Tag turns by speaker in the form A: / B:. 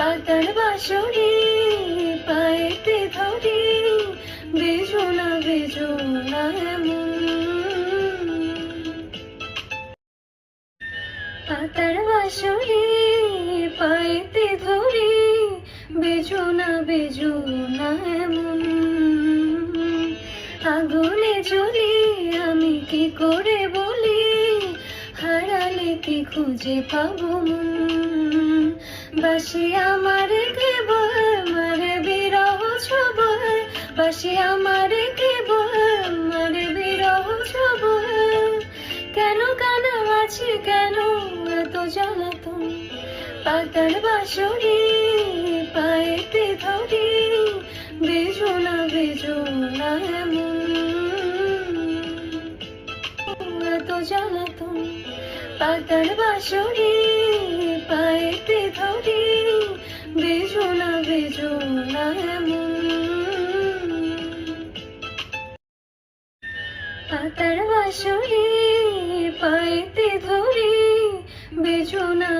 A: পাতার বাঁশরি পায়েতে ধরি, বেজো না এমন। পাতার বাঁশরি পায়েতে ধরি, বেজো না এমন। আগুনে জ্বলি আমি কি করে বলি, হারালে কি খুঁজে পাবো মন। বাসি আমার কেবল মারে বিরহ ছবল, বাসি আমার কেবল মারে বিরহ ছবল। কেন কানা আছি কেন এত জ্বালাতন, পাতার বাঁশরি পায়েতে ধরি, বেজো না এমন। এত জ্বালাতন, পাতার বাঁশরি পায়েতে ধরি, বেজো না এমন। পাতার বাঁশরি পায়েতে ধরি, বেজো না